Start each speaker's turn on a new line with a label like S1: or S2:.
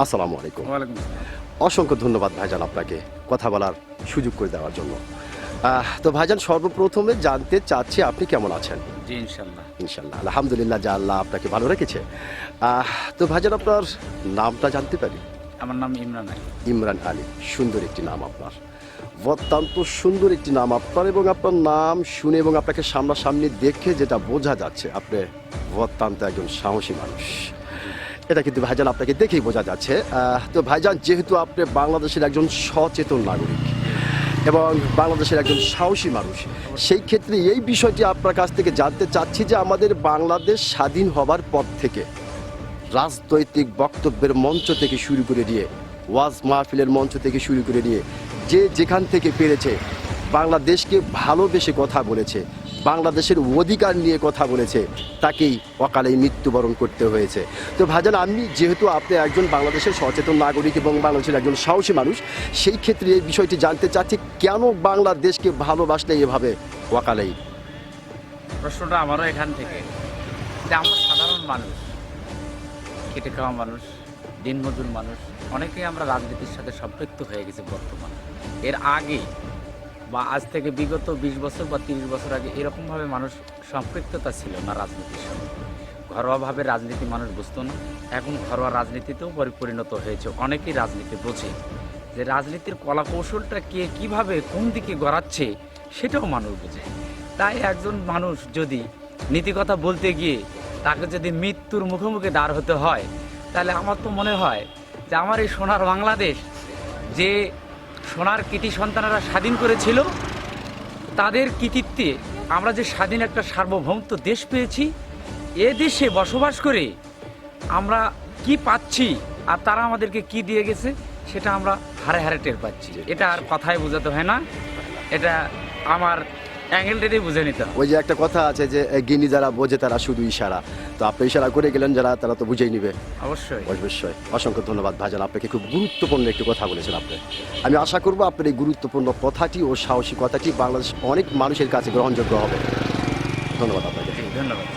S1: আসসালামু আলাইকুম।
S2: ওয়ালাইকুম আসসালাম।
S1: অসংখ্য ধন্যবাদ ভাইজান আপনাকে কথা বলার সুযোগ করে দেওয়ার জন্য। তো ভাইজান সর্বপ্রথমে জানতে চাচ্ছি আপনি কেমন আছেন?
S2: জি, ইনশাল্লাহ।
S1: ইনশাল্লাহ আলহামদুলিল্লাহ, যা আল্লাহ আপনাকে ভালো রেখেছে। তো ভাইজান আপনার নামটা জানতে পারি?
S2: আমার নাম ইমরান আলী।
S1: ইমরান আলী, সুন্দর একটি নাম আপনার, অত্যন্ত সুন্দর একটি নাম আপনার। এবং আপনার নাম শুনে এবং আপনাকে সামনাসামনি দেখে যেটা বোঝা যাচ্ছে, আপনি অত্যন্ত একজন সাহসী মানুষ। এটা কিন্তু ভাইজান আপনাকে দেখেই বোঝা যাচ্ছে। তো ভাইজান, যেহেতু আপনি বাংলাদেশের একজন সচেতন নাগরিক এবং বাংলাদেশের একজন সাহসী মানুষ, সেই ক্ষেত্রে এই বিষয়টি আপনার কাছ থেকে জানতে চাচ্ছি যে আমাদের বাংলাদেশ স্বাধীন হবার পর থেকে রাজনৈতিক বক্তব্যের মঞ্চ থেকে শুরু করে দিয়ে, ওয়াজ মাহফিলের মঞ্চ থেকে শুরু করে দিয়ে, যে যেখান থেকে পেরেছে বাংলাদেশকে ভালোবেসে কথা বলেছে, বাংলাদেশের অধিকার নিয়ে কথা বলেছে, তাকেই অকালেই মৃত্যুবরণ করতে হয়েছে। তো ভাইজান, আমি যেহেতু আপনি একজন বাংলাদেশের সচেতন নাগরিক এবং বাংলাদেশের একজন সাহসী মানুষ, সেই ক্ষেত্রে এই বিষয়টি জানতে চাচ্ছি, কেন বাংলাদেশকে ভালোবাসলে এভাবে অকালেই?
S2: প্রশ্নটা আমারও এখান থেকে, যে আমরা সাধারণ মানুষ, খেটে খাওয়া মানুষ, দিনমজুর মানুষ, অনেকেই আমরা রাজনীতির সাথে সম্পৃক্ত হয়ে গেছি বর্তমানে। এর আগে বা আজ থেকে বিগত 20 বছর বা 30 বছর আগে এরকমভাবে মানুষ সম্পৃক্ততা ছিল না রাজনীতির সঙ্গে। ঘরোয়াভাবে রাজনীতি মানুষ বুঝতো না। এখন ঘরোয়া রাজনীতিতেও পরিণত হয়েছে। অনেকেই রাজনীতি বোঝে, যে রাজনীতির কলাকৌশলটা কে কীভাবে কোন দিকে গড়াচ্ছে সেটাও মানুষ বোঝে। তাই একজন মানুষ যদি নীতিকথা বলতে গিয়ে তাকে যদি মৃত্যুর মুখোমুখি দাঁড় হতে হয়, তাহলে আমার তো মনে হয় যে আমার এই সোনার বাংলাদেশ, যে সোনার কৃতি সন্তানেরা স্বাধীন করেছিল, তাদের কৃতিত্বে আমরা যে স্বাধীন একটা সার্বভৌমত্ব দেশ পেয়েছি, এ দেশে বসবাস করে আমরা কি পাচ্ছি আর তারা আমাদেরকে কি দিয়ে গেছে, সেটা আমরা হারে হারে টের পাচ্ছি। এটা আর কথায় বোঝাতে হয় না, এটা আমার অ্যাঙ্গেলটাতেই বুঝে নিতে হবে।
S1: ওই যে একটা কথা আছে যে জ্ঞানী যারা বোঝে তারা শুধু ইশারা, তো আপনি ইশারা করে গেলেন যারা, তারা তো বুঝেই নিবে।
S2: অবশ্যই।
S1: অবশ্যই। অসংখ্য ধন্যবাদ ভাইজান, আপনাকে খুব গুরুত্বপূর্ণ একটি কথা বলেছেন আপনি। আমি আশা করবো আপনার এই গুরুত্বপূর্ণ কথাটি ও সাহসী কথাটি বাংলাদেশ অনেক মানুষের কাছে গ্রহণযোগ্য হবে। ধন্যবাদ আপনাকে।
S2: ধন্যবাদ।